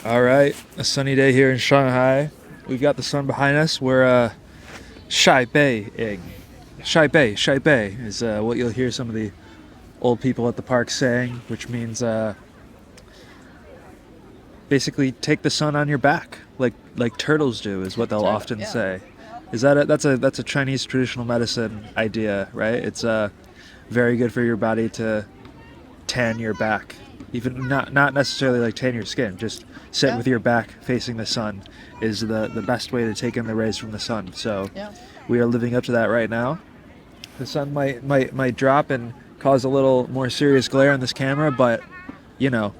All right, a sunny day here in Shanghai. We've got the sun behind us. We're Shy Bei-ing. Shy Bei is what you'll hear some of the old people at the park saying, which means basically take the sun on your back, like turtles do, is what they'll often Yeah, say. That's a Chinese traditional medicine idea, right? It's very good for your body to tan your back, even not necessarily like tan your skin. Just sit yeah, with your back facing the sun is the best way to take in the rays from the sun. So yeah. we are living up to that right now. The sun might drop and cause a little more serious glare on this camera, but you know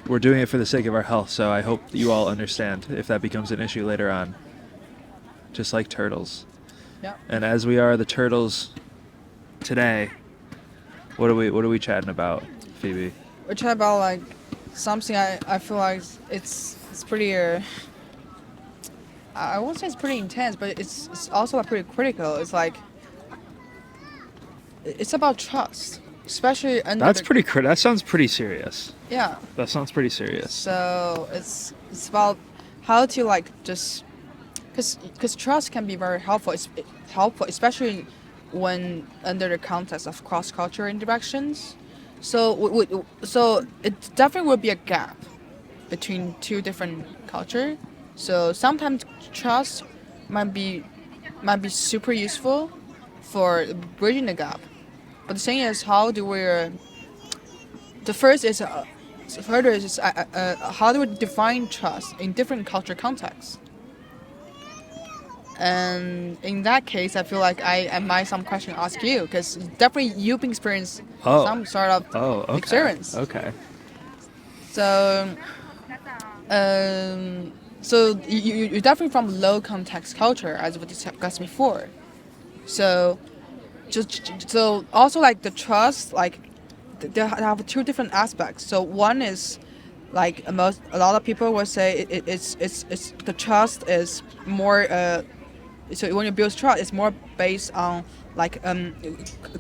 we're doing it for the sake of our health. So I hope you all understand if that becomes an issue later on. Just like turtles, Yeah. and as we are the turtles today, what are we chatting about, Phoebe? We're talking about like something I feel like it's pretty I won't say it's pretty intense, but it's also like pretty critical. It's like it's about trust, especially under That's the pretty That sounds pretty serious. yeah. That sounds pretty serious. So it's about how to like just because trust can be very helpful. It's helpful especially when under the context of cross cultural interactions. So so it definitely will be a gap between two different culture. So sometimes trust might be might be super useful for bridging the gap. But the thing is, how do we? The first is further is how do we define trust in different culture contexts? And in that case, I feel like I might some question to ask you because definitely you've experienced Oh, some sort of oh, okay, experience. okay. So Um, so you're definitely from low context culture, as we discussed before. So so also like the trust, like they have two different aspects. So one is like a lot of people will say it's the trust is more so when you build trust, it's more based on like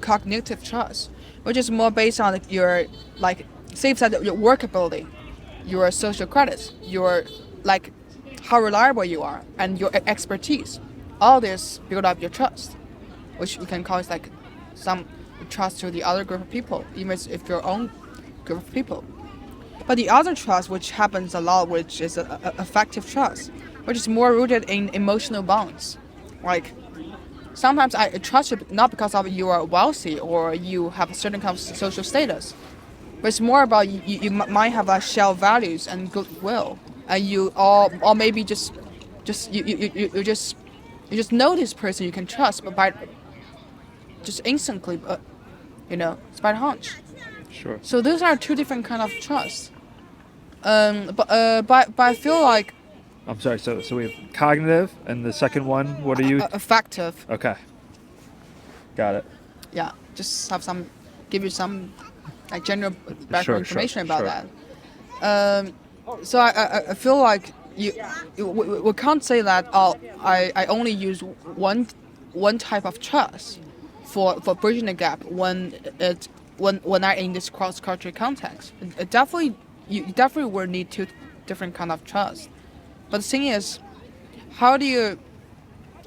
cognitive trust, which is more based on your like say that your workability, your social credits, your like how reliable you are, and your expertise. All this build up your trust, which you can call it like some trust to the other group of people, even if your own group of people. But the other trust, which happens a lot, which is affective trust, which is more rooted in emotional bonds. Like sometimes I trust you not because of you are wealthy or you have a certain kind of social status, but it's more about you might have a shared values and goodwill, and you or maybe just you just know this person you can trust, but by just instantly, it's by hunch. Sure. So those are two different kind of trust. But I feel like I'm sorry. So we have cognitive, and the second one. What are you? effective. Okay, got it. Yeah, just have some give you some like general Sure, background sure, information about sure. that. So I feel like we can't say that I only use one type of trust for bridging the gap when I in this cross cultural context. It definitely you definitely will need two different kind of trust. But the thing is, how do you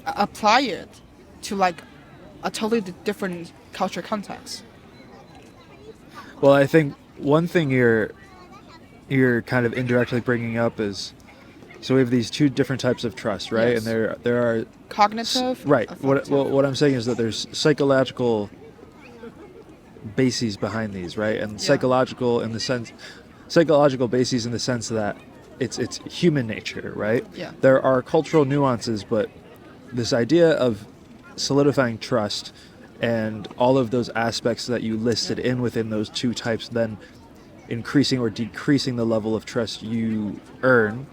apply it to like a totally different culture context? Well, I think one thing you're kind of indirectly bringing up is so we have these two different types of trust, right? And Yes, there are cognitive, right. affective. What I'm saying is that there's psychological bases behind these, right? And Yeah, psychological bases in the sense that it's human nature, right? yeah, There are cultural nuances, but this idea of solidifying trust and all of those aspects that you yeah, listed in within those two types, then increasing or decreasing the level of trust you earn,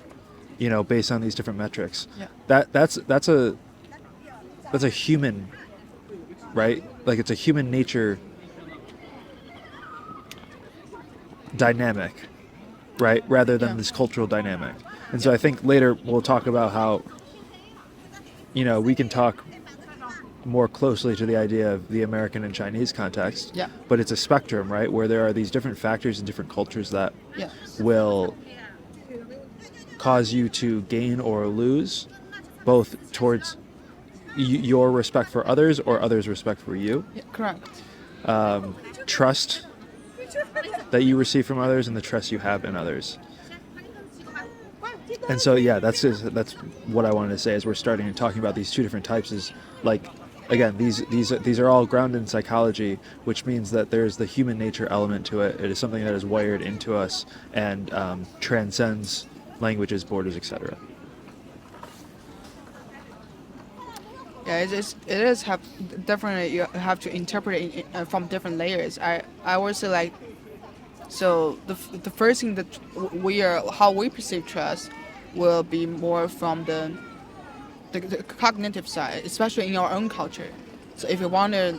based on these different metrics. yeah, That's a human, right? Like it's a human nature dynamic, right? Rather than yeah, this cultural dynamic. And so yeah, I think later we'll talk about how, we can talk more closely to the idea of the American and Chinese context, yeah, but it's a spectrum, right? Where there are these different factors and different cultures that yeah, will cause you to gain or lose, both towards your respect for others or others' respect for you. Yeah, correct. Trust that you receive from others and the trust you have in others. And so, yeah, that's what I wanted to say as we're starting and talking about these two different types. Is like, again, these are all grounded in psychology, which means that there's the human nature element to it. It is something that is wired into us and transcends languages, borders, etc. Yeah, it is have definitely you have to interpret it from different layers. I would say like, so the first thing that we are how we perceive trust will be more from the cognitive side, especially in our own culture. So if you want to,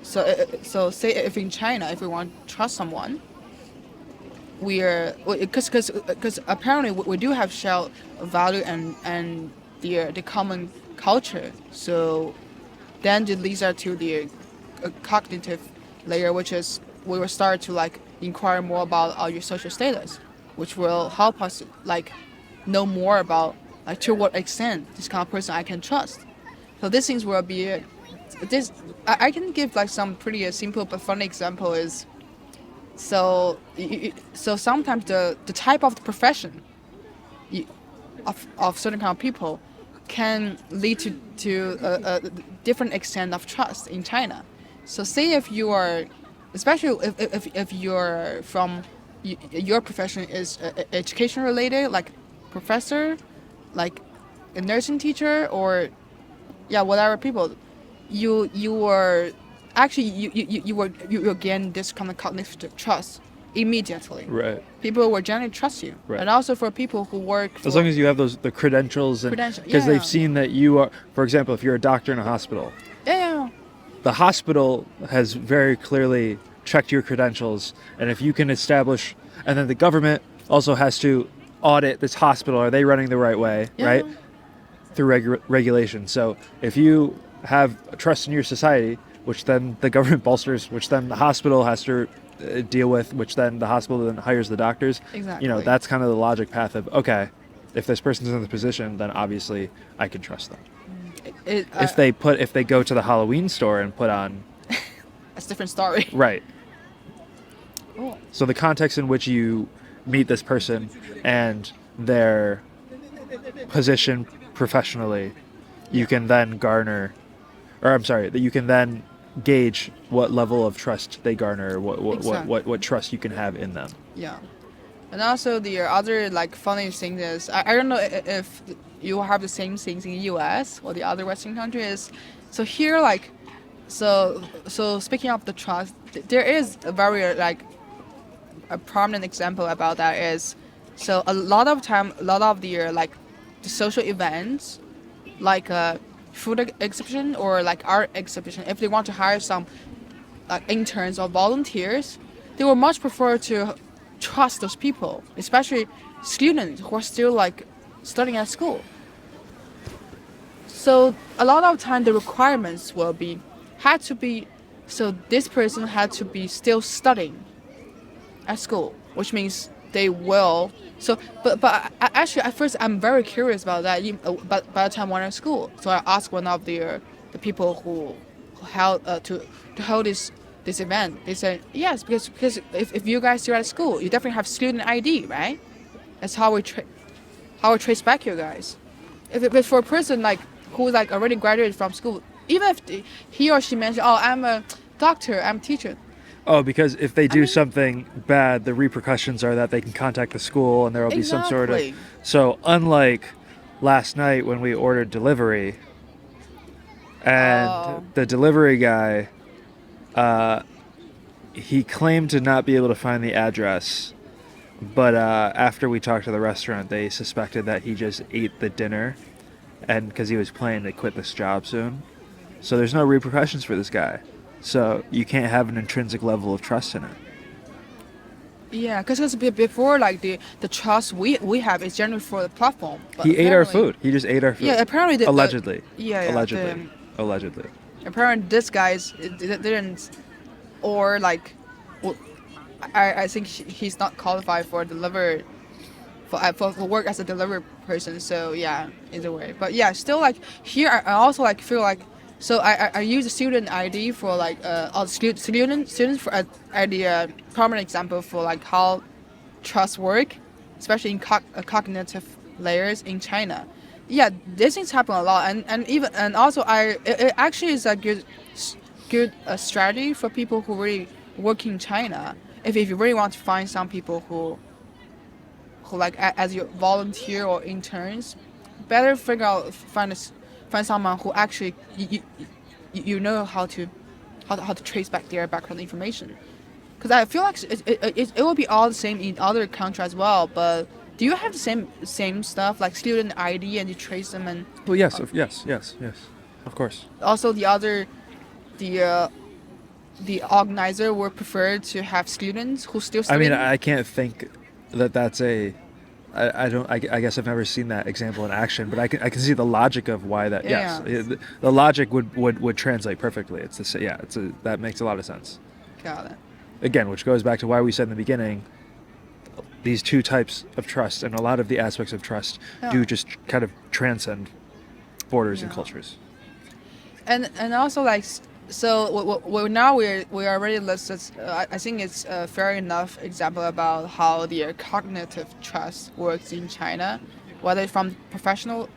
so say if in China, if we want to trust someone, we are because apparently we do have shared value and the common culture. So then it leads us to the cognitive layer, which is we will start to like inquire more about your social status, which will help us like know more about like to what extent this kind of person I can trust. So these things will be this. I can give like some pretty simple but funny example is so so sometimes the type of the profession of certain kind of people can lead to a different extent of trust in China. So say if you are, especially if you're from, your profession is education related, like professor, like a nursing teacher, or yeah, whatever people, you were actually you gain this kind of cognitive trust immediately. Right. People will generally trust you, Right. and also for people who work for As long as you have the credentials, and Credential, because yeah. they've seen that you are, for example, if you're a doctor in a hospital, yeah. the hospital has very clearly checked your credentials, and if you can establish, and then the government also has to audit this hospital, are they running the right way, Yeah. right? Through regulation. So if you have trust in your society, which then the government bolsters, which then the hospital has to deal with, which then the hospital then hires the doctors. Exactly. You know, that's kind of the logic path of, okay, if this person's in the position, then obviously I can trust them. If they go to the Halloween store and put on, That's a different story. right. Oh. So the context in which you meet this person and their position professionally, you can then garner, or I'm sorry, that you can then gauge what level of trust they garner, Exactly. what trust you can have in them. Yeah. And also the other like funny thing is I don't know if you have the same things in the U.S. or the other Western countries. So here like, so speaking of the trust, there is a very like a prominent example about that is, so a lot of the like the social events, like a food exhibition or like art exhibition, if they want to hire some like interns or volunteers, they will much prefer to trust those people, especially students who are still like studying at school. So a lot of time the requirements will be had to be, so this person had to be still studying at school, which means they will. So, actually, at first, I'm very curious about that. But by the time when I'm at school, so I asked one of the people who held to hold this event. They said yes, because if you guys are at school, you definitely have student ID, right? That's how we trace back you guys. If it's for a person like who like already graduated from school, even if he or she mentioned, oh, I'm a doctor, I'm a teacher. Oh, because if they do something bad, the repercussions are that they can contact the school and there will be some sort of... Exactly. So unlike last night when we ordered delivery, and the delivery guy, he claimed to not be able to find the address, but after we talked to the restaurant, they suspected that he just ate the dinner, and because he was planning to quit this job soon. So there's no repercussions for this guy. So you can't have an intrinsic level of trust in it. Yeah, because before, like the trust we have is generally for the platform. But He ate our food. He just ate our food. Yeah, apparently. Allegedly. Yeah. Allegedly. Apparently, this guys didn't, or like, well, I think he's not qualified for for work as a delivery person. So yeah, either way. But yeah, still like here I also like feel like so I use a student ID for like all students for a prominent example for like how trust work, especially in cognitive layers in China. Yeah, these things happen a lot, and also it actually is a good strategy for people who really work in China. If you really want to find some people who like as your volunteer or interns, better figure out find someone who actually you know how to trace back their background information. Because I feel like it will be all the same in other countries as well. But do you have the same stuff like student ID and you trace them and Well, yes, yes, of course. also the uh, the organizer would prefer to have students who still I mean, studying? I can't think that that's a. I don't. I guess I've never seen that example in action, but I can see the logic of why that. Yes, Yeah. the logic would translate perfectly. That makes a lot of sense. Got it. Again, which goes back to why we said in the beginning, these two types of trust and a lot of the aspects of trust Yeah. do just kind of transcend borders and Yeah. cultures. And also like so now we already listed I think it's a fair enough example about how the cognitive trust works in China, whether from professional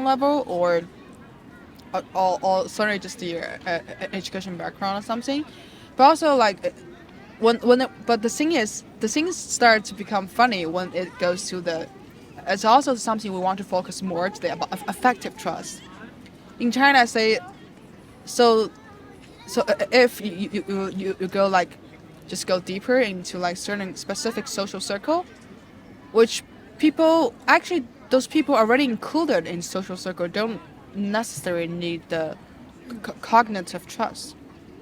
level or certainly just the education background or something, but also like but the things start to become funny when it goes to the it's also something we want to focus more today about affective trust in China. Say so if you go like just go deeper into like certain specific social circle, which people actually those people already included in social circle don't necessarily need the cognitive trust.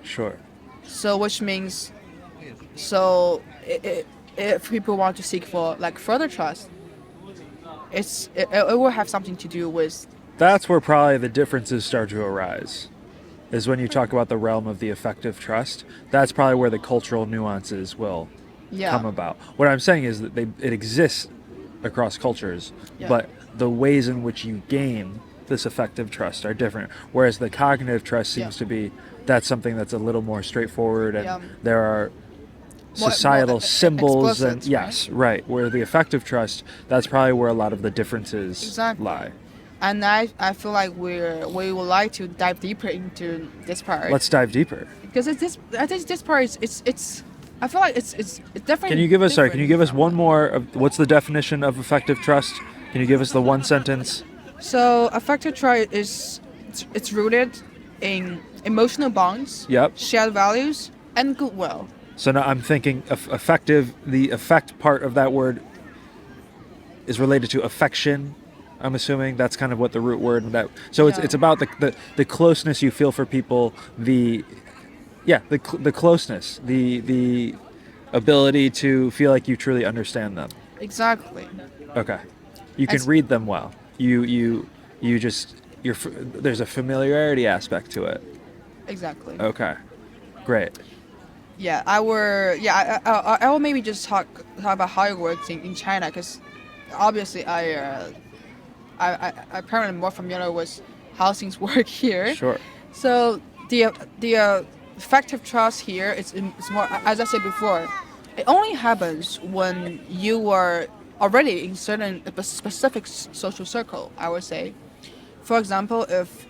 Sure. So which means so if people want to seek for like further trust, it will have something to do with That's where probably the differences start to arise. Is when you talk about the realm of the affective trust. That's probably where the cultural nuances will yeah come about. What I'm saying is that it exists across cultures, Yeah. but the ways in which you gain this affective trust are different. Whereas the cognitive trust seems Yeah. to be that's something that's a little more straightforward, and Yeah. there are More societal symbols and explicit, right? yes, right. Where the affective trust, that's probably where a lot of the differences Exactly. lie. And I feel like we would like to dive deeper into this part Let's dive deeper. because I think this part is it's I feel like it's definitely. Can you give us different one from- more of what's the definition of effective trust? Can you give us the one sentence? So affective trust is it's rooted in emotional bonds, Yep. shared values, and goodwill. So now I'm thinking effective. The effect part of that word is related to affection. I'm assuming that's kind of what the root word that. So Yeah. it's about the closeness you feel for people. The closeness, the ability to feel like you truly understand them. Exactly. Okay, you can As- read them well. You just there's a familiarity aspect to it. Exactly. Okay, great. Yeah, I will maybe just talk about how it works in China because obviously I apparently more familiar with how things work here. Sure. So the effective trust here it's more as I said before, it only happens when you are already in certain specific social circle. I would say, for example, if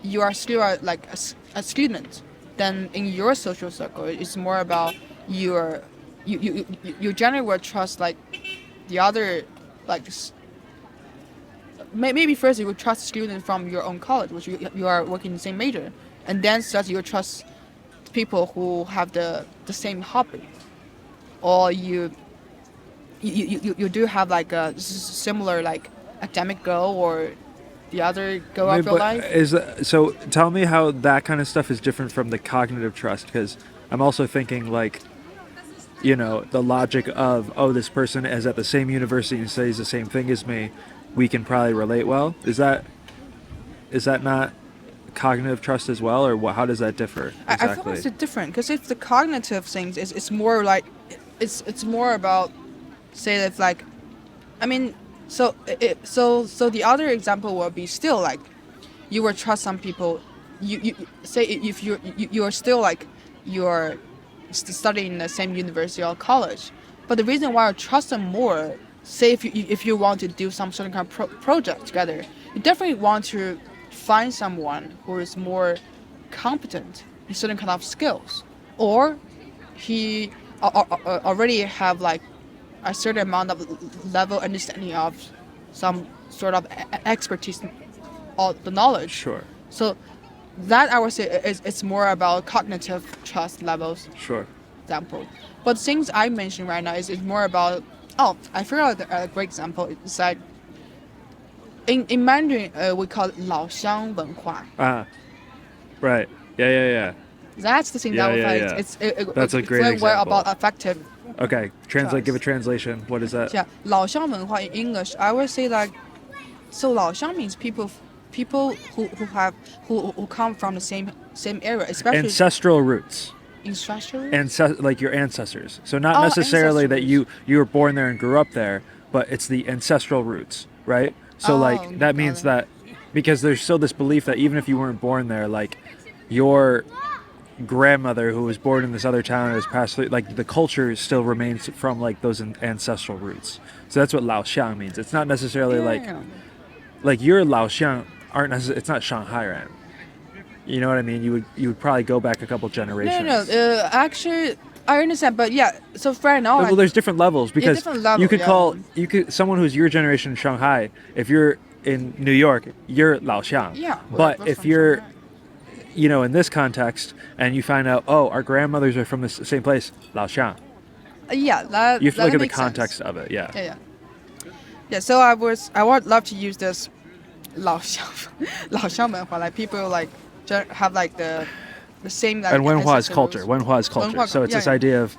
you are still like a student, then in your social circle it's more about you generally will trust like the other like maybe first you would trust students from your own college, which you are working in the same major, and then such you trust people who have the same hobby, or you do have like a similar like academic goal or the other goal of your life. So tell me how that kind of stuff is different from the cognitive trust, because I'm also thinking like, the logic of, oh, this person is at the same university and studies the same thing as me, we can probably relate well. Is that not cognitive trust as well, or how does that differ I feel exactly? it's different because if the cognitive things is it's more like it's more about say that like I mean so the other example will be still like you will trust some people you say if you're still like you're studying in the same university or college, but the reason why I trust them more, say if you want to do some certain kind of project together, you definitely want to find someone who is more competent in certain kind of skills, or he already have like a certain amount of level understanding of some sort of expertise or the knowledge. Sure. So that I would say is it's more about cognitive trust levels Sure. example. But things I mentioned right now is more about oh I figured out a great example. It's like in Mandarin we call it 老乡文化. Ah, right. Yeah. That's the thing Yeah, that we yeah, find yeah. it's That's a great very well example. about affective. Okay, translate. Give a Trust. translation. What is that? Yeah, 老乡文化 in English I would say like so 老乡 means people who come from the same area, especially Ancestral roots. ancestors. Like your ancestors. So not Oh, necessarily that ancestors. you were born there and grew up there, but it's the ancestral roots, right? So Oh, like that got means it. that because there's still this belief that even if you weren't born there, like your grandmother who was born in this other town has passed through, like the culture still remains from like those ancestral roots. So that's what Lao Xiang means. It's not necessarily Yeah. like your Lao Xiang aren't necessarily, it's not Shanghai Ran. You know what I mean? You would probably go back a couple generations. No. Actually, I understand, but yeah. So right now, Well, there's different levels because different you level, could yeah. call you could someone who's your generation in Shanghai. If you're in New York, you're Lao Xiang. Yeah, But we're if from you're Shanghai. in this context and you find out, oh, our grandmothers are from the same place, Lao Xiang. Yeah, that You have to that look at the makes sense. context of it. Yeah. Yeah. So I would love to use this 老乡老乡文化, like people like have like the same like And Wenhua is ancestral culture. roots. Wenhua is culture. Wenhua, So it's yeah, this yeah. idea of,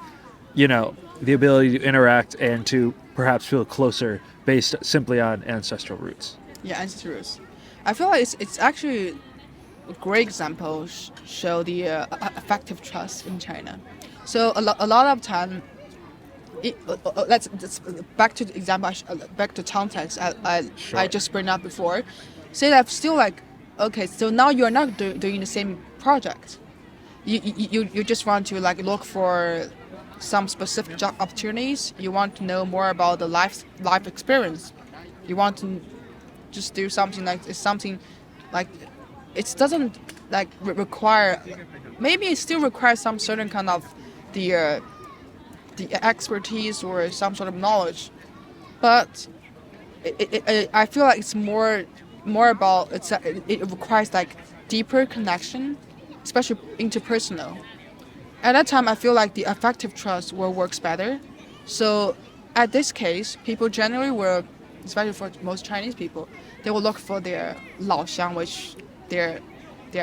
the ability to interact and to perhaps feel closer based simply on ancestral roots. Yeah, ancestral roots. I feel like it's actually a great example show the affective trust in China. So a lot of time, let's back to the example, back to context. Sure. I just bring up before. Say that still like, okay, so now you're not doing the same project. You just want to like look for some specific job opportunities. You want to know more about the life experience. You want to just do something like it's something like it doesn't like require, maybe it still requires some certain kind of the expertise or some sort of knowledge, but I feel like it's more about it requires like deeper connection, especially interpersonal. At that time I feel like the affective trust will works better. So at this case people generally will, especially for most Chinese people, they will look for their 老乡, which their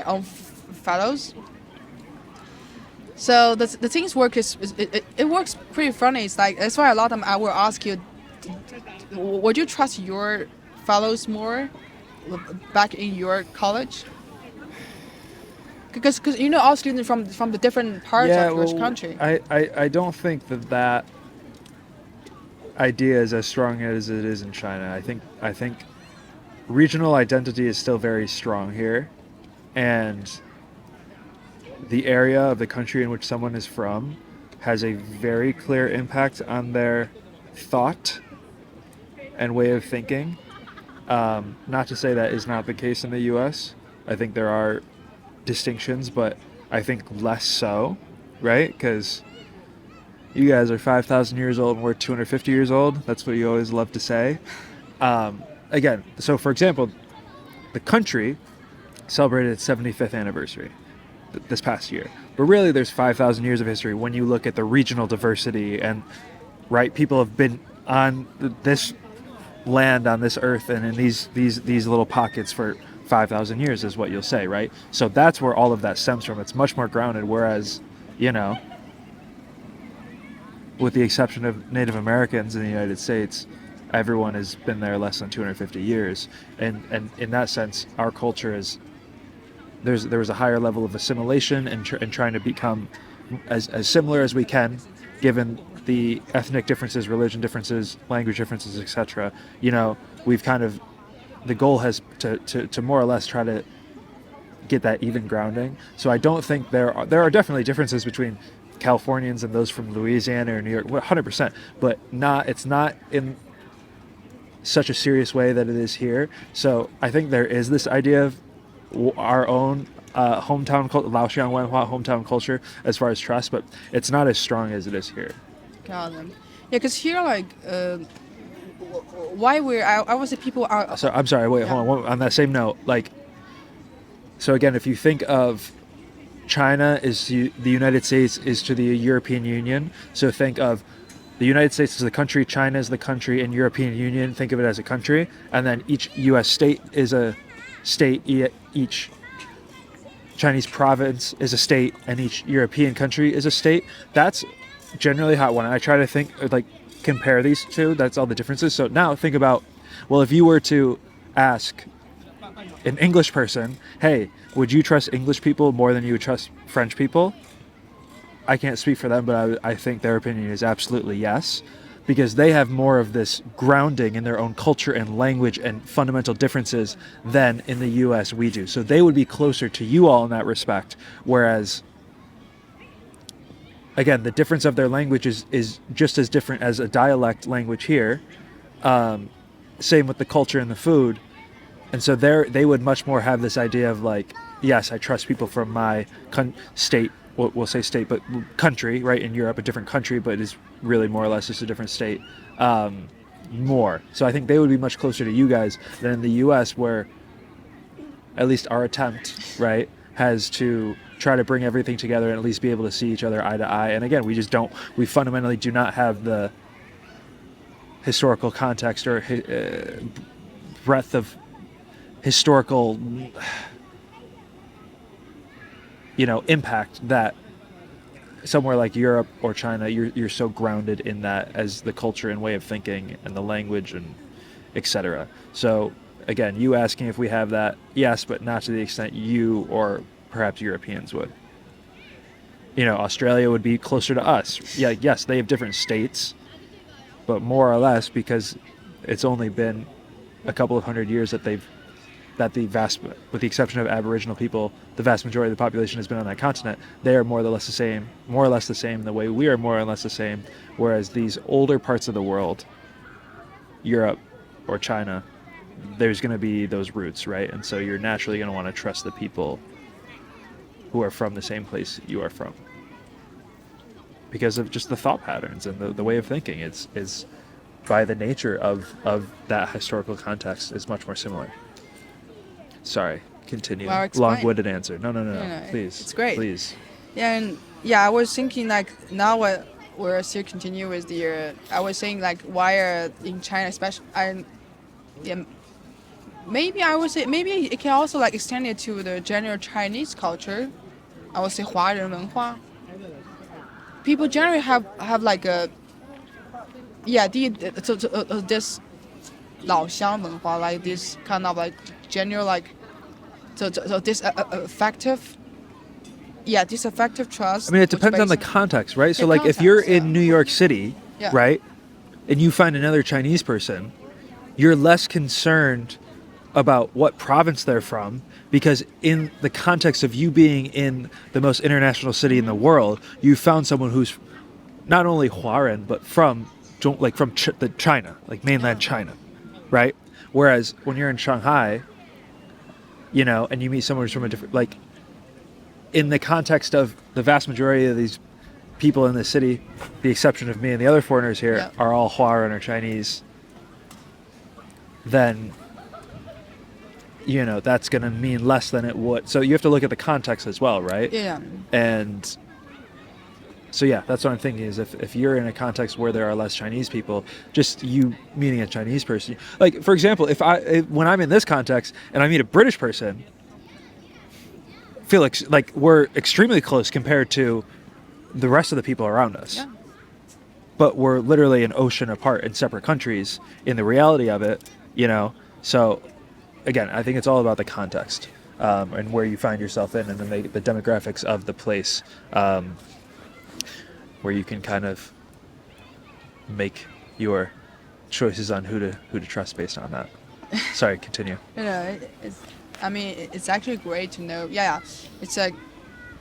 own fellows. So the things work is it works pretty funny. It's like that's why a lot of them I will ask you, would you trust your fellows more back in your college? Because all students from the different parts of your country. I don't think that idea is as strong as it is in China. I think regional identity is still very strong here, and the area of the country in which someone is from has a very clear impact on their thought and way of thinking. Not to say that is not the case in the U.S. I think there are distinctions, but I think less so, right? Because you guys are 5,000 years old and we're 250 years old. That's what you always love to say. Again, so for example, the country celebrated its 75th anniversary this past year. But really, there's 5,000 years of history when you look at the regional diversity and, right, people have been on this land, on this earth, and in these little pockets for 5,000 years is what you'll say, right? So that's where all of that stems from. It's much more grounded, whereas, with the exception of Native Americans in the United States, everyone has been there less than 250 years. And in that sense, our culture is there was a higher level of assimilation and trying to become as similar as we can, given the ethnic differences, religion differences, language differences, etc. We've kind of, the goal has to more or less try to get that even grounding. So I don't think there are definitely differences between Californians and those from Louisiana or New York, 100%, but it's not in such a serious way that it is here. So I think there is this idea of our own hometown culture, Laoxiang Wenhua hometown culture, as far as trust, but it's not as strong as it is here. Got them. Yeah, because here, like, why I would say people are. So I'm sorry. Wait, hold on. On that same note, like, so again, if you think of China is the United States is to the European Union, so think of the United States as the country, China is the country, and European Union, think of it as a country, and then each U.S. state is a state, each Chinese province is a state, and each European country is a state. That's generally how, when I try to think, like, compare these two, that's all the differences. So now think about, well, if you were to ask an English person, hey, would you trust English people more than you would trust French people? I can't speak for them, but I think their opinion is absolutely yes, because they have more of this grounding in their own culture and language and fundamental differences than in the US we do. So they would be closer to you all in that respect, whereas, again, the difference of their language is just as different as a dialect language here. Same with the culture and the food. And so they would much more have this idea of, like, yes, I trust people from my state, we'll say state, but country, right, in Europe, a different country, but is really more or less just a different state, more. So I think they would be much closer to you guys than in the US, where at least our attempt, right, has to try to bring everything together and at least be able to see each other eye to eye. And again, we fundamentally do not have the historical context or breadth of historical, impact that somewhere like Europe or China, you're so grounded in that as the culture and way of thinking and the language and etc. So again, you asking if we have that, yes, but not to the extent you or perhaps Europeans would. Australia would be closer to us. Yeah, yes, they have different states, but more or less, because it's only been a couple of hundred years with the exception of Aboriginal people, the vast majority of the population has been on that continent. They are more or less the same the way we are more or less the same. Whereas these older parts of the world, Europe or China, there's going to be those roots, right? And so you're naturally going to want to trust the people who are from the same place you are from, because of just the thought patterns and the way of thinking. It's by the nature of that historical context is much more similar. Sorry, continue. Well, long-winded answer. No. Please. It's great. Please. Yeah, and I was thinking, like, now we're still continue with the. I was saying, like, why are in China, especially, maybe I would say maybe it can also, like, extend it to the general Chinese culture. I would say 华人文化. People generally have like a this 老乡文化, like this kind of, like, general, like, so this affective, this affective trust. I mean, it depends on the context, right? So, like, if you're in New York City, right, and you find another Chinese person, you're less concerned about what province they're from, because in the context of you being in the most international city in the world, you found someone who's not only Huaran, but from China, like mainland China, right? Whereas when you're in Shanghai, and you meet someone who's from a different, like, in the context of the vast majority of these people in the city, the exception of me and the other foreigners here, are all Huaran or Chinese, then, that's going to mean less than it would. So you have to look at the context as well, right? Yeah. And so, that's what I'm thinking, is if you're in a context where there are less Chinese people, just you meeting a Chinese person, like, for example, when I'm in this context and I meet a British person, feel like we're extremely close compared to the rest of the people around us. Yeah. But we're literally an ocean apart in separate countries in the reality of it, So again, I think it's all about the context. and where you find yourself in, and then the demographics of the place, where you can kind of make your choices on who to trust based on that. Sorry, continue. I mean, it's actually great to know. Yeah, it's a.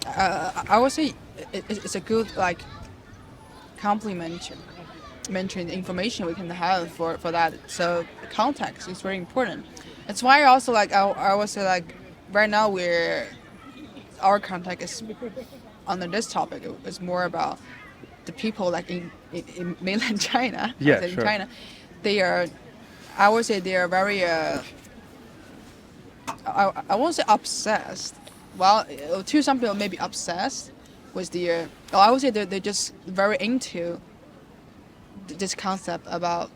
I would say it's a good like complementary information we can have for that. So context is very important. It's why also like I would say like right now our context is under this topic. It's more about the people like in mainland China. Yeah, in sure. China, they are. I would say they are very. I won't say obsessed. Well, to some people maybe obsessed with the. I would say they're just very into this concept about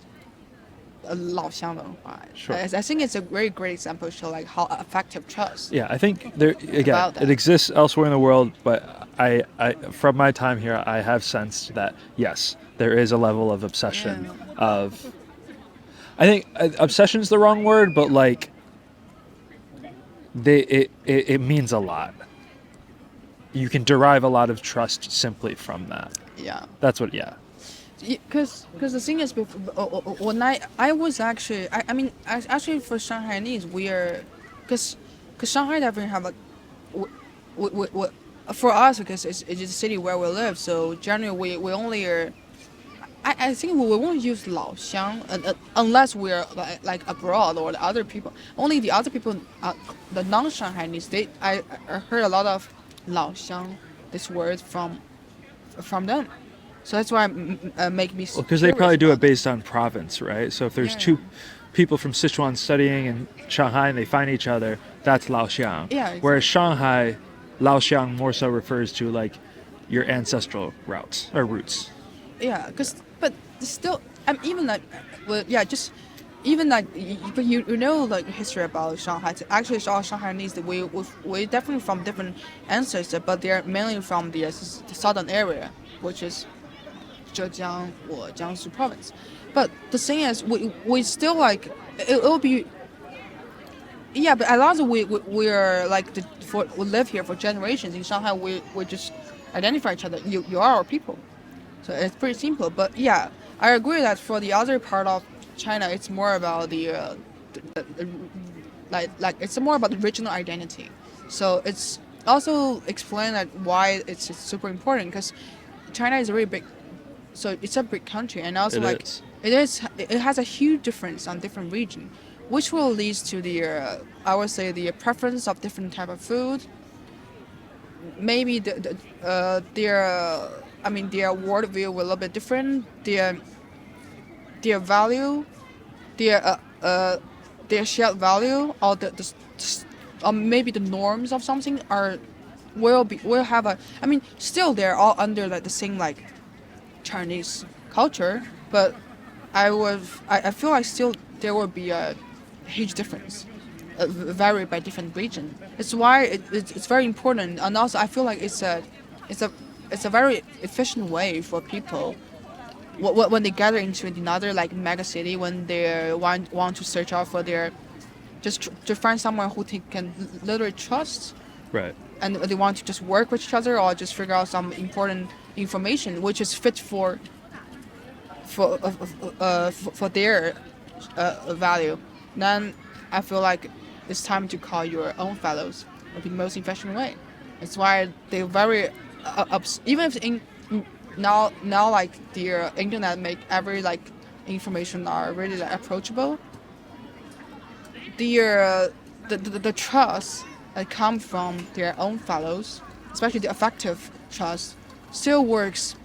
老乡文化. Sure. I think it's a very great example to show like how effective trust. Yeah, I think there again About that. it exists elsewhere in the world, but I from my time here I have sensed that yes, there is a level of obsession of. I think obsession's the wrong word, but like it means a lot. You can derive a lot of trust simply from that. Yeah. That's what. Yeah. Because the thing is, when I was actually, I mean, actually for Shanghainese, we are, because Shanghai definitely have like, for us, because it's a city where we live, so generally we only are, I think we won't use 老乡 unless we're like abroad or the other people. Only the other people, the non-Shanghainese, I heard a lot of 老乡, this word from them. So that's why make me. Well, because they probably do it based on province, right? So if there's two people from Sichuan studying in Shanghai and they find each other, that's Laoxiang. Yeah, exactly. Whereas Shanghai, Laoxiang more so refers to like your ancestral routes or roots. Yeah, but still, even like, well, yeah, just even like, but you know like history about Shanghai. Actually, all Shanghainese we definitely from different ancestors, but they're mainly from the southern area, which is Zhejiang or Jiangsu province. But the thing is, we still like it will be. Yeah, but as long as we are like we live here for generations in Shanghai, we just identify each other. You are our people, so it's pretty simple. But yeah, I agree that for the other part of China, it's more about the like it's more about the regional identity. So it's also explain that why it's super important because China is a really big. So it's a big country, and also it has a huge difference on different region, which will lead to the I would say the preference of different type of food. Maybe their worldview will a little bit different. Their value, their shared value, or or maybe the norms of something will have a. I mean, still they're all under like the same like Chinese culture, but I feel like still there will be a huge difference, vary by different region. It's why it's very important, and also I feel like it's a very efficient way for people when they gather into another like mega city when they want to search out for their just to find someone who they can literally trust. Right. And they want to just work with each other or just figure out some important information which is fit for their value. Then I feel like it's time to call your own fellows in the most efficient way. It's why they're very even if now like the internet make every like information are really like approachable. The trust that come from their own fellows, especially the affective trust, still works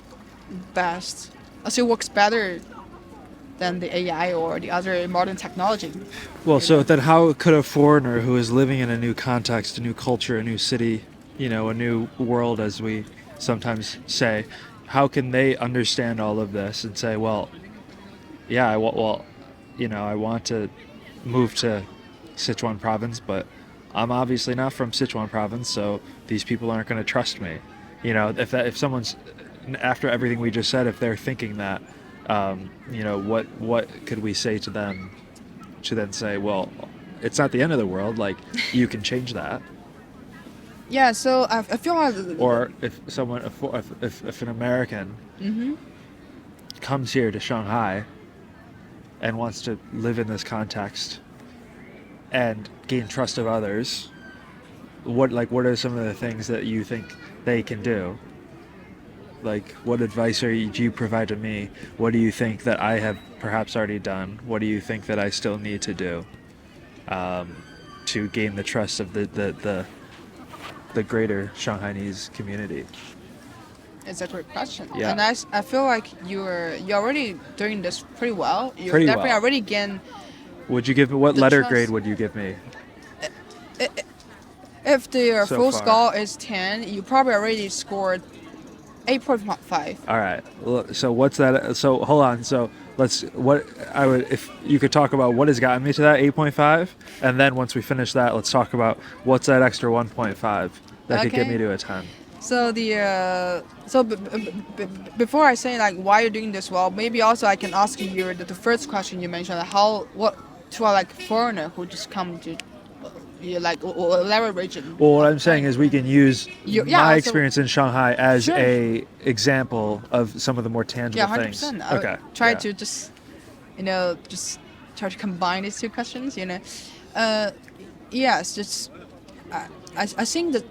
better than the AI or the other modern technology. Well, so then how could a foreigner who is living in a new context, a new culture, a new city, a new world, as we sometimes say, how can they understand all of this and say, well, yeah, I want to move to Sichuan province, but I'm obviously not from Sichuan province, so these people aren't going to trust me. If someone's, after everything we just said, if they're thinking that, what could we say to them to then say, well, it's not the end of the world. Like, you can change that. Yeah, so I feel like Or if someone, if an American comes here to Shanghai and wants to live in this context and gain trust of others, what are some of the things that you think they can do? Like, what advice do you provide to me? What do you think that I have perhaps already done? What do you think that I still need to do to gain the trust of the greater Shanghainese community? it's a great question. Yeah. And I feel like you're already doing this pretty well. You Pretty definitely well. already gain. Would you give me what The letter trust- grade would you give me? If the So full far. score is 10, you probably already scored 8.5. All right. So what's that? So hold on. So if you could talk about what has gotten me to that 8.5, and then once we finish that, let's talk about what's that extra 1.5 that could get Okay. me to a 10. So before I say like why you're doing this well, maybe also I can ask you the first question you mentioned, to a like foreigner who just come to whatever region. Well, what I'm saying is we can use Yeah, my so- experience in Shanghai as Sure. a example of some of the more tangible Yeah, things. 100%. I would Okay. try yeah. to just try to combine these two questions. Yes, just I think that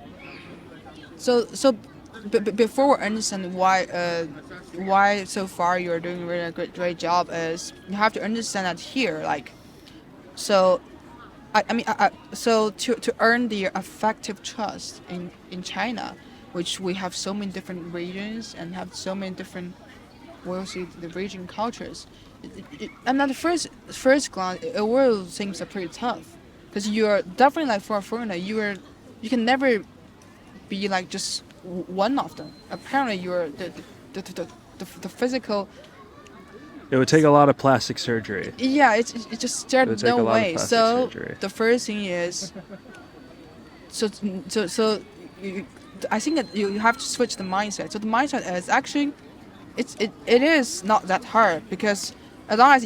before we understand why so far you're doing a really great job is you have to understand that here so so to earn the affective trust in China, which we have so many different regions and have so many different, we'll see the region cultures. And at the first glance, it will seem pretty tough, because you're definitely like for a foreigner, you can never be like just one of them. Apparently, you're the physical. It would take a lot of plastic surgery. Yeah, it's just It would there's take no a lot of way. plastic So surgery. the first thing is, so you, I think that you have to switch the mindset. So the mindset is actually, it is not that hard, because as long as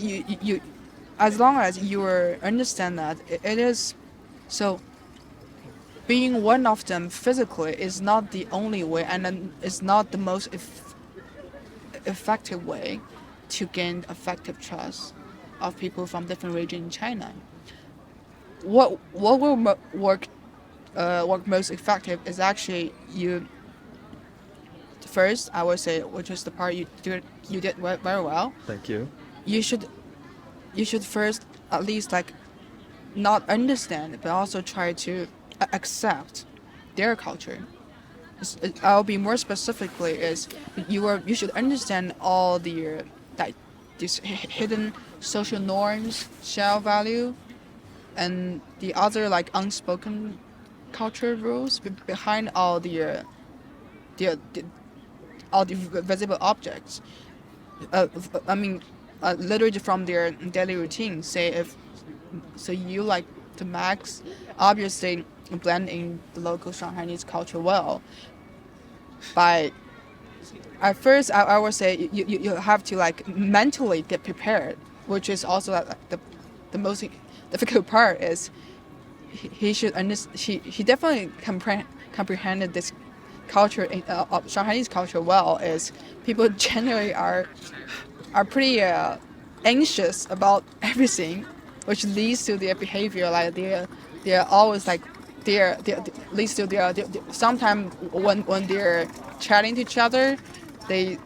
as long as you understand that it is, so being one of them physically is not the only way, and then it's not the most effective way to gain effective trust of people from different regions in China. What will work most effective is actually you. First, I would say, which is the part you did very well. Thank you. You should first at least like not understand, but also try to accept their culture. I'll be more specifically is you should understand all the these hidden social norms, share value, and the other like unspoken culture rules behind all the visible objects. I mean, literally from their daily routine. Say if so, you like to max, obviously blend in the local Shanghainese culture well. By at first, I would say you have to like mentally get prepared, which is also like the most difficult part is he should he definitely comprehended this culture of Shanghainese culture well. Is people generally are pretty anxious about everything, which leads to their behavior. Like they're always like they're leads to their sometimes when they're chatting to each other, they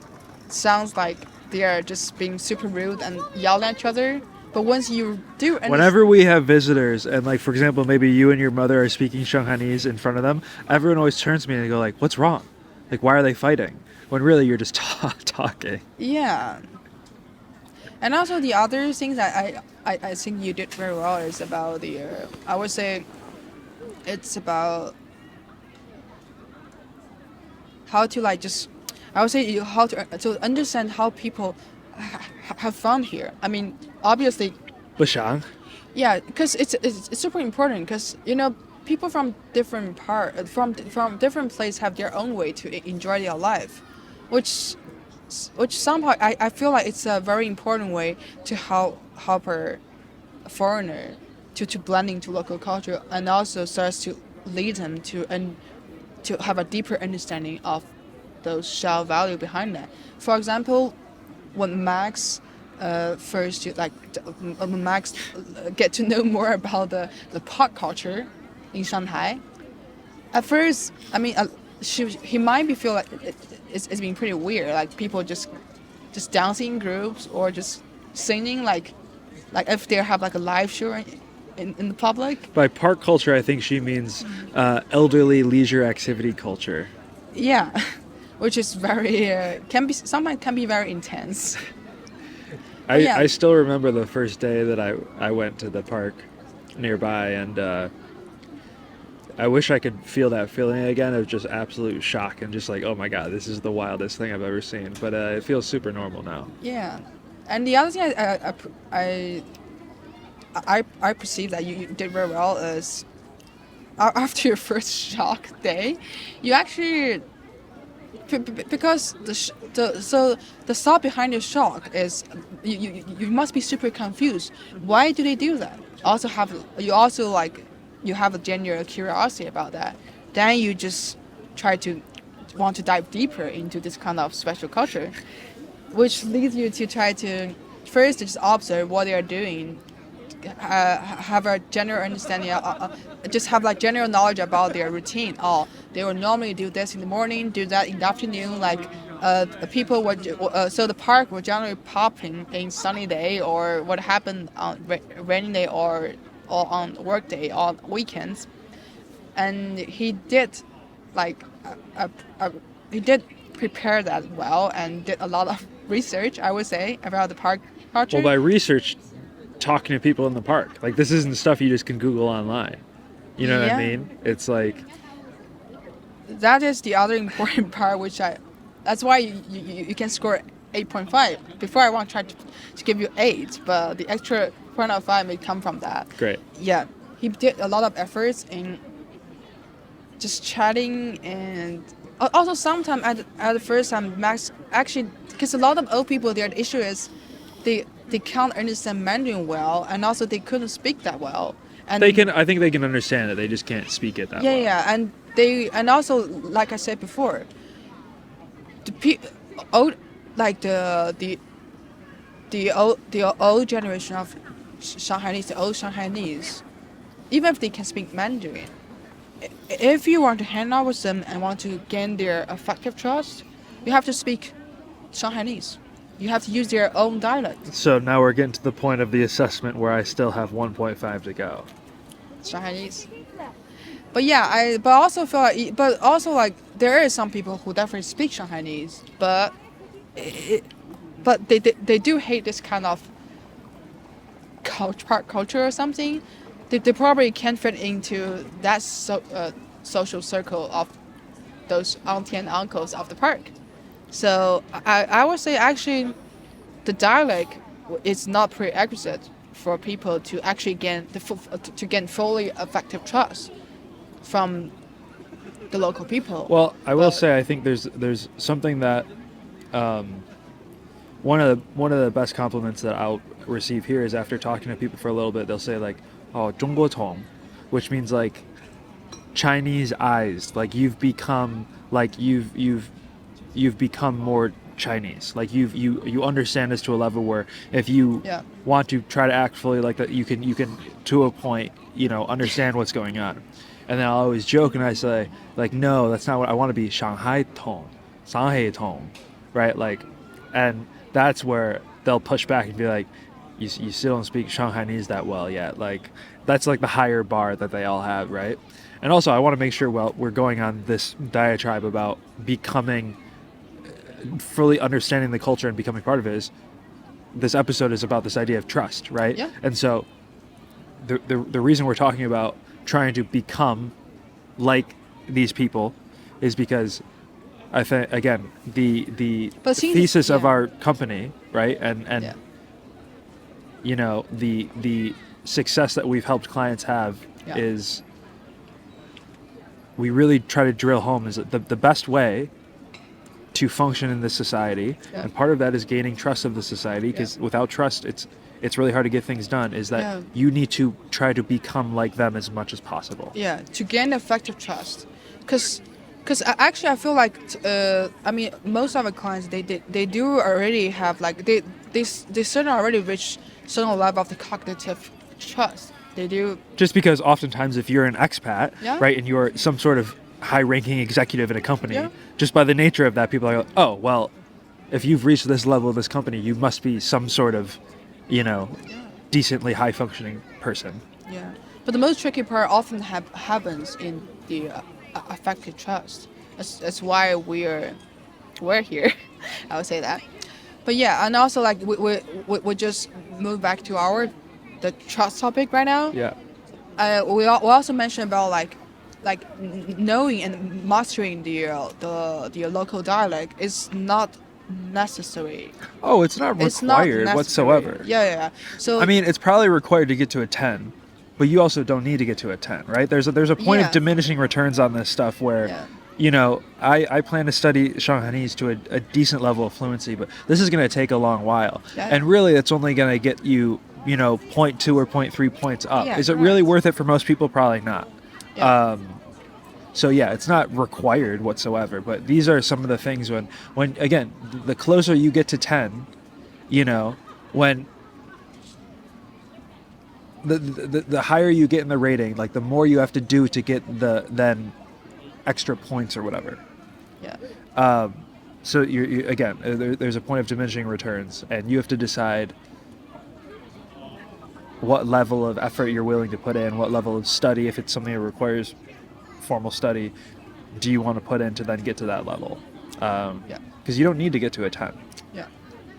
sounds like they are just being super rude and yelling at each other. But once you do Whenever we have visitors, and like for example, maybe you and your mother are speaking Shanghainese in front of them, everyone always turns to me and they go like, "What's wrong? Like, why are they fighting?" When really you're just talking. Yeah. And also the other things that I think you did very well is about the I would say it's about how to like just I would say how to understand how people have fun here. I mean, obviously, Bashang. yeah, because it's super important, because people from from different places have their own way to enjoy their life, which somehow I feel like it's a very important way to help a foreigner to blend into local culture, and also starts to lead them to have a deeper understanding of those shared value behind that. For example, when Max when Max get to know more about the park culture in Shanghai, at first, I mean, he might be feel like it's been pretty weird, like people just dancing in groups or just singing like if they have like a live show in the public. By park culture, I think she means elderly leisure activity culture. Yeah, which is very sometimes can be very intense. But yeah, I still remember the first day that I went to the park nearby, and I wish I could feel that feeling again of just absolute shock and just like, oh my God, this is the wildest thing I've ever seen. But it feels super normal now. yeah. And the other thing I perceive that you did very well is after your first shock day, you actually because the thought behind your shock is you must be super confused. Why do they do that? You have a genuine curiosity about that. Then you just try to want to dive deeper into this kind of special culture, which leads you to try to first just observe what they are doing, have a general understanding, just have like general knowledge about their routine. Oh, they will normally do this in the morning, do that in the afternoon. Like people would, so the park will generally popping in sunny day or what happened on rainy day or on work day on weekends. And he did like he did prepare that well and did a lot of research, I would say, about the park culture. Well, by research, talking to people in the park. Like, this isn't stuff you just can Google online. You know what I Yeah. mean? It's like, That is the other important part, that's why you can score 8.5. Before I want to try to give you 8, but the extra 0.5 may come from that. great. Yeah, he did a lot of efforts in just chatting, and also sometimes at the first time Max actually, because a lot of old people, their issue is they can't understand Mandarin well, and also they couldn't speak that well. And They can. I think they can understand it. They just can't speak it that yeah, well. yeah, and also like I said before, old like the old generation of Shanghainese, the old Shanghainese, even if they can speak Mandarin, if you want to hang out with them and want to gain their affective trust, you have to speak Shanghainese. You have to use their own dialect, So now we're getting to the point of the assessment where I still have 1.5 to go. Shanghainese. But yeah, but also feel but also like there is some people who definitely speak Shanghainese, but they do hate this kind of park culture or something. They probably can't fit into that social circle of those auntie and uncles of the park. So I would say actually the dialect is not prerequisite for people to actually gain fully effective trust from the local people. Well, I will But- say I think there's something that one of the best compliments that I'll receive here is after talking to people for a little bit, they'll say like, "Oh, 中国通," which means like Chinese eyes. Like you've become more Chinese. Like you understand this to a level where if you Yeah. want to try to act fully like that, you can to a point, understand what's going on. And then I'll always joke and I say like, no, that's not what I want to be. Shanghai tone, Shanghai tone, right? Like, and that's where they'll push back and be like, you still don't speak Shanghainese that well yet. Like that's like the higher bar that they all have, right? And also I want to make sure we're going on this diatribe about becoming fully understanding the culture and becoming part of it is this episode is about this idea of trust, right? Yeah. And so the reason we're talking about trying to become like these people is because I think again the But since- thesis of yeah. our company, right? And Yeah. the success that we've helped clients have Yeah. is we really try to drill home is that the best way to function in this society, Yeah. and part of that is gaining trust of the society, because without trust, it's really hard to get things done. Is that Yeah. you need to try to become like them as much as possible. Yeah, to gain effective trust, because actually I feel like I mean most of our clients they do already have like they certainly already reach certain level of the cognitive trust. They do. Just because oftentimes if you're an expat, Yeah. right, and you're some sort of high-ranking executive in a company, Yeah. just by the nature of that, people are like, oh, well, if you've reached this level of this company, you must be some sort of, decently high-functioning person. Yeah, but the most tricky part often happens in the affective trust. That's why we're here. I would say that. But yeah, and also like we just move back to the trust topic right now. Yeah. We also mentioned about knowing and mastering the local dialect is not necessary. Oh, it's not It's not required necessary. whatsoever. Yeah. So I mean, it's probably required to get to a 10, but you also don't need to get to a 10, right? There's a point Yeah. of diminishing returns on this stuff where, Yeah. I plan to study Shanghainese to a decent level of fluency, but this is going to take a long while. Yeah. And really, it's only going to get you, 0.2 or 0.3 points up. Yeah, Is it really correct. worth it for most people? Probably not. Yeah. So yeah, it's not required whatsoever, but these are some of the things when again, the closer you get to 10, when the higher you get in the rating, like the more you have to do to get the then extra points or whatever. Yeah. So you again, there's a point of diminishing returns, and you have to decide what level of effort you're willing to put in, what level of study, if it's something that requires formal study, do you want to put in to then get to that level? Yeah. Because you don't need to get to a 10. Yeah.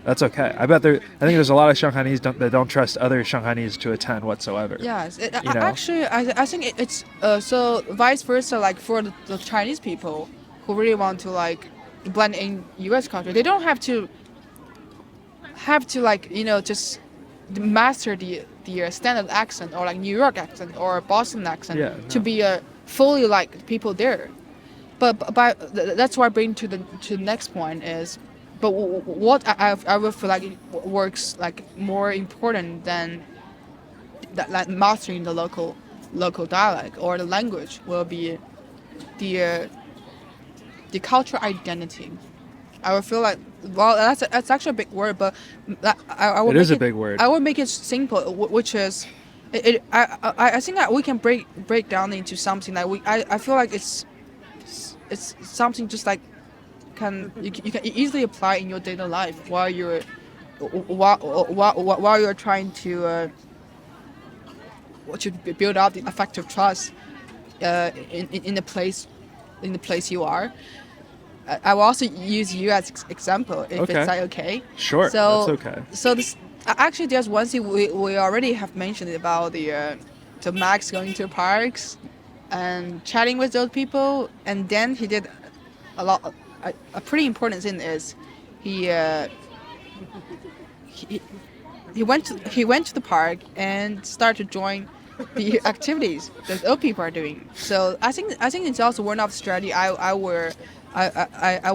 That's okay. I think there's a lot of Shanghainese that don't trust other Shanghainese to a 10 whatsoever. Yes. You know? Actually, I think it's so vice versa. Like for the Chinese people who really want to like blend in U.S. culture, they don't have to like just master the standard accent or like New York accent or Boston accent to no. be fully like people there. But that's why I bring to the next point is, but what I would feel like it works like more important than that, like mastering the local dialect or the language will be the cultural identity. I would feel like, well, that's actually a big word, but I would It make is a big word. I would make it simple, which is, I think that we can break down into something that I feel like it's something just like you can easily apply in your daily life while you're trying to build up the effective trust in the place you are. I will also use you as example if Okay. it's like okay. Sure, So that's okay. So this actually there's one thing we already have mentioned about the Max going to parks and chatting with those people, and then he did a pretty important thing is he went to the park and started to join the activities that old people are doing. So I think it's also one of the strategy I will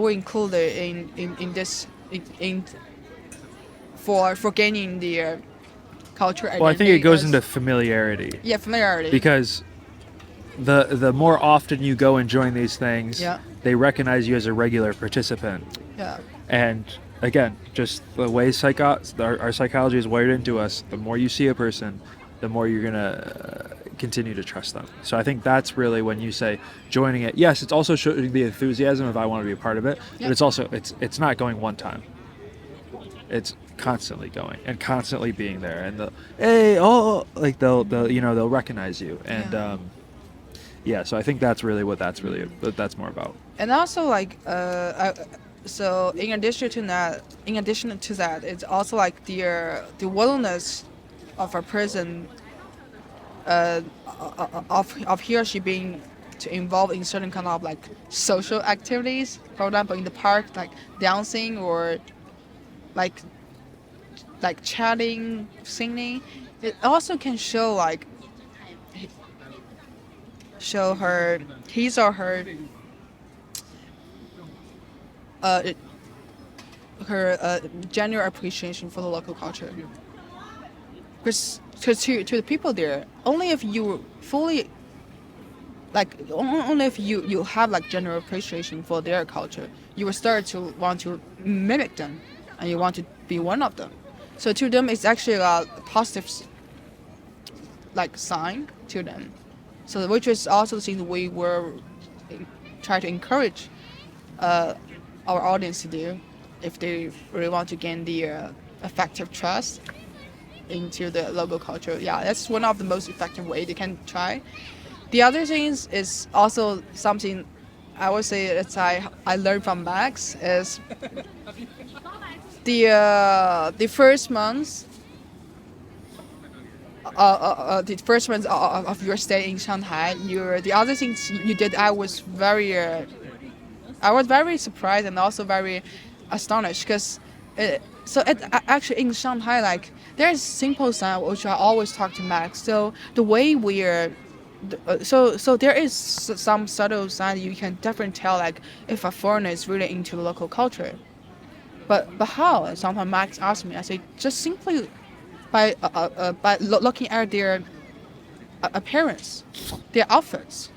include in this for gaining the culture identity. Well, I think it goes as- into familiarity. yeah, familiarity. Because the more often you go and join these things, Yeah. they recognize you as a regular participant. Yeah. And again, just the way our psychology is wired into us, the more you see a person, the more you're going to continue to trust them. So I think that's really when you say joining it. Yes, it's also showing the enthusiasm if I want to be a part of it, Yeah. but it's also it's not going one time. It's constantly going and constantly being there, and they'll recognize you, and Yeah. so I think that's really what that's more about. And also like so in addition to that, it's also like the willingness of a person of he or she being to involve in certain kind of like social activities, for example in the park like dancing or like chatting, singing. It also can show his or her her genuine appreciation for the local culture. Because to the people there, only if you fully only if you have like genuine appreciation for their culture, you will start to want to mimic them, and you want to be one of them. So to them, it's actually a positive like sign to them. So which is also the thing we were try to encourage our audience to do if they really want to gain the effective trust into the local culture. Yeah, that's one of the most effective way they can try. The other things is also something I would say that I learned from Max is the first months of your stay in Shanghai. The other things you did, I was very surprised and also very astonished because actually in Shanghai, like there's simple sign which I always talk to Max. So the way we're so there is some subtle sign you can definitely tell like if a foreigner is really into the local culture. But how? And sometimes Max asks me, I say just simply by looking at their appearance, their outfits.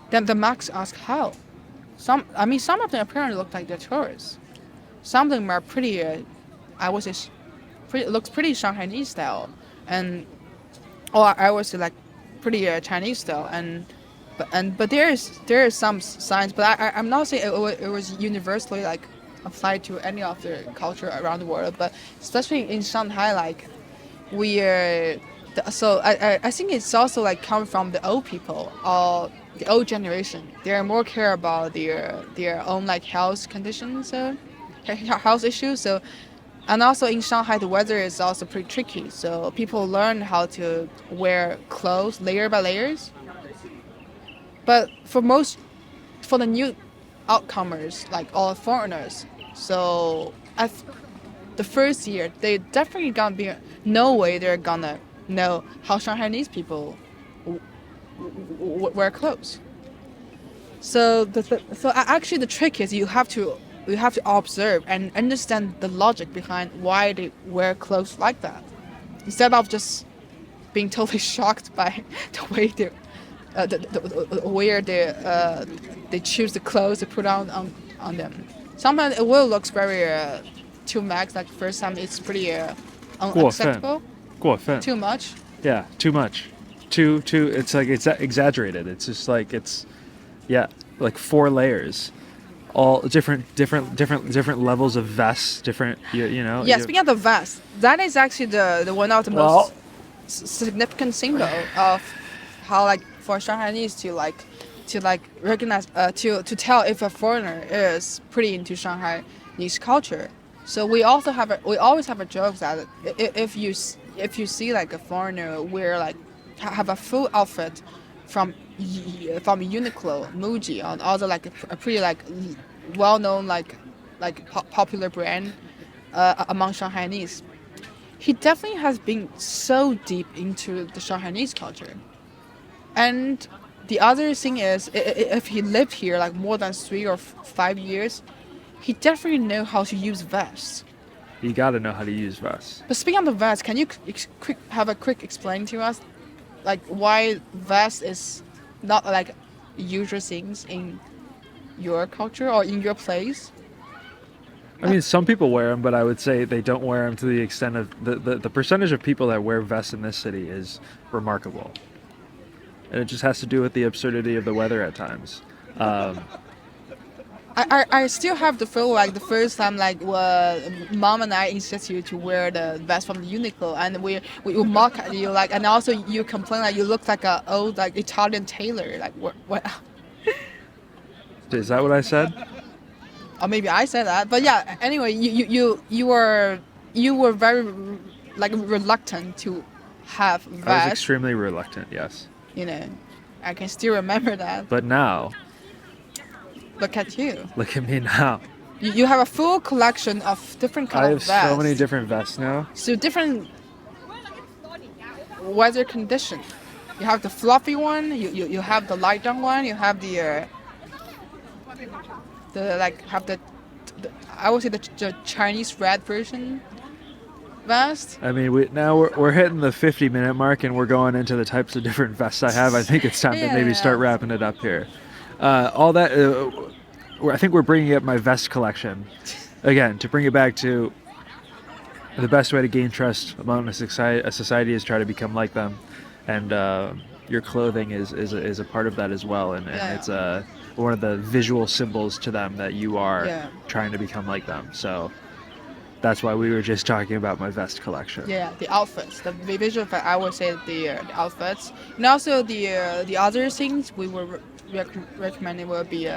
Then the Max asks how. Some of them apparently look like they're tourists. Some of them are pretty, I would say, looks pretty Shanghainese style, and or I would say like pretty Chinese style, but there is some signs, but I'm not saying it was universally like applied to any of the culture around the world, but especially in Shanghai, like we so I think it's also like come from the old people or the old generation. They are more care about their own like health conditions, health issues. So, and also in Shanghai, the weather is also pretty tricky. So people learn how to wear clothes layer by layers. But for the new outcomers, like all foreigners, so the first year, they definitely gonna be no way they're gonna know how Shanghainese people wear clothes. So actually the trick is you have to observe and understand the logic behind why they wear clothes like that, instead of just being totally shocked by the way they choose the clothes to put on them. Sometimes it will looks very too max. Like first time it's pretty 过分 unacceptable, 过分 too much. Yeah, too much. Too it's like it's exaggerated. It's just like it's yeah, like 4 layers. All different levels of vests, different you know. Yeah, speaking of the vest, that is actually the one of the most significant symbol of how like for Shanghainese to recognize to tell if a foreigner is pretty into Shanghainese culture. So we always have a joke that if you see like a foreigner wear like have a full outfit from Uniqlo, Muji, and other like a pretty like well known like popular brand among Shanghainese, he definitely has been so deep into the Shanghainese culture. And the other thing is, if he lived here like more than 3 or 5 years, he definitely know how to use vests. You got to know how to use vests. But speaking of the vest, can you have a quick explain to us, like why vest is not like usual things in your culture or in your place? I mean, some people wear them, but I would say they don't wear them to the extent of the percentage of people that wear vests in this city is remarkable. And it just has to do with the absurdity of the weather at times. I still have to feel like the first time like mom and I insist you to wear the vest from Uniqlo, and we mock at you like, and also you complain like you look like a old like Italian tailor, like what? Is that what I said? Or maybe I said that, but yeah. Anyway, you were very like reluctant to have vest. I was extremely reluctant. Yes. You know, I can still remember that. But now, look at you. look at me now. You have a full collection of different I kind have of vests. so many different vests now. So different weather condition. You have the fluffy one. You have the light down one. You have the like have the I would say the Chinese red version vest. I mean, we're hitting the 50-minute mark, and we're going into the types of different vests I have. I think it's time to maybe start Yeah. wrapping it up here. All that, I think we're bringing up my vest collection again to bring it back to the best way to gain trust among a society is try to become like them, and your clothing is a part of that as well, and Yeah. it's one of the visual symbols to them that you are Yeah. trying to become like them. So that's why we were just talking about my vest collection. Yeah, the outfits, the visual effect. I would say the outfits, and also the other things we were recommending will be.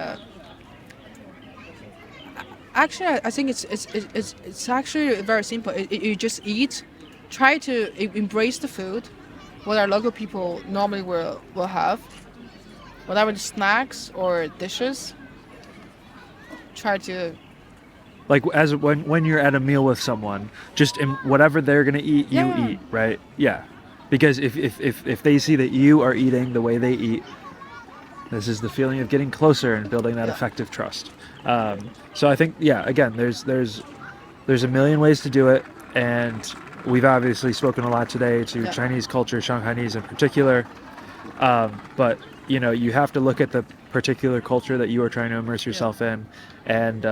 Actually, I think it's actually very simple. You just eat, try to embrace the food, what our local people normally will have, whatever the snacks or dishes. Try to. Like as when you're at a meal with someone, just whatever they're gonna eat, you Yeah. eat, right? Yeah, because if they see that you are eating the way they eat, this is the feeling of getting closer and building that Yeah. effective trust. So I think, yeah, again, there's a million ways to do it, and we've obviously spoken a lot today to Yeah. Chinese culture, Shanghainese in particular. But you have to look at the particular culture that you are trying to immerse yourself in, and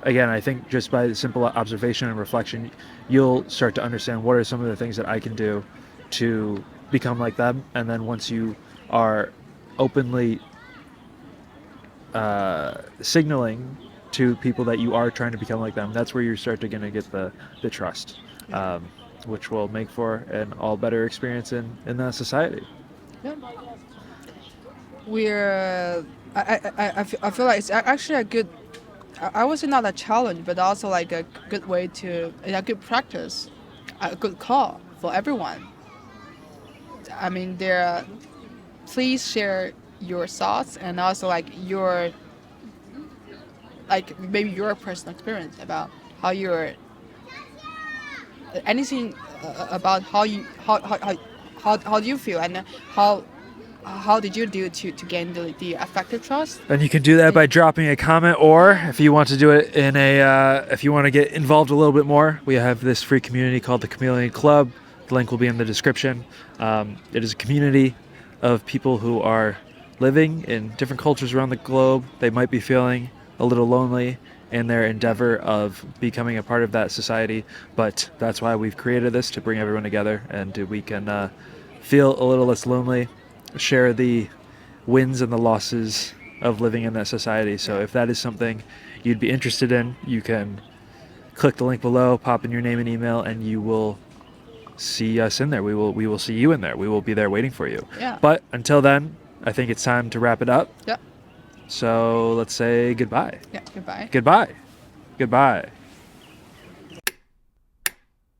again, I think just by simple observation and reflection, you'll start to understand what are some of the things that I can do to become like them. And then once you are openly signaling to people that you are trying to become like them, that's where you start to gonna get the trust, which will make for an all better experience in that society. Yeah. We're. I feel like it's actually a good. I would say not a challenge, but also like a good way to a good practice, a good call for everyone. I mean, there. Please share your thoughts and also like your maybe your personal experience about how you're anything about how do you feel and how did you do to gain the effective trust. And you can do that by dropping a comment, or if you want to do it in if you want to get involved a little bit more, we have this free community called the Chameleon Club. The link will be in the description. It is a community of people who are living in different cultures around the globe. They might be feeling a little lonely in their endeavor of becoming a part of that society, but that's why we've created this, to bring everyone together, and we can feel a little less lonely, share the wins and the losses of living in that society. So if that is something you'd be interested in, you can click the link below, pop in your name and email, and you will see us in there. We will see you in there. We will be there waiting for you. Yeah. But until then, I think it's time to wrap it up. Yeah. So let's say goodbye. Yeah. Goodbye. Goodbye. Goodbye.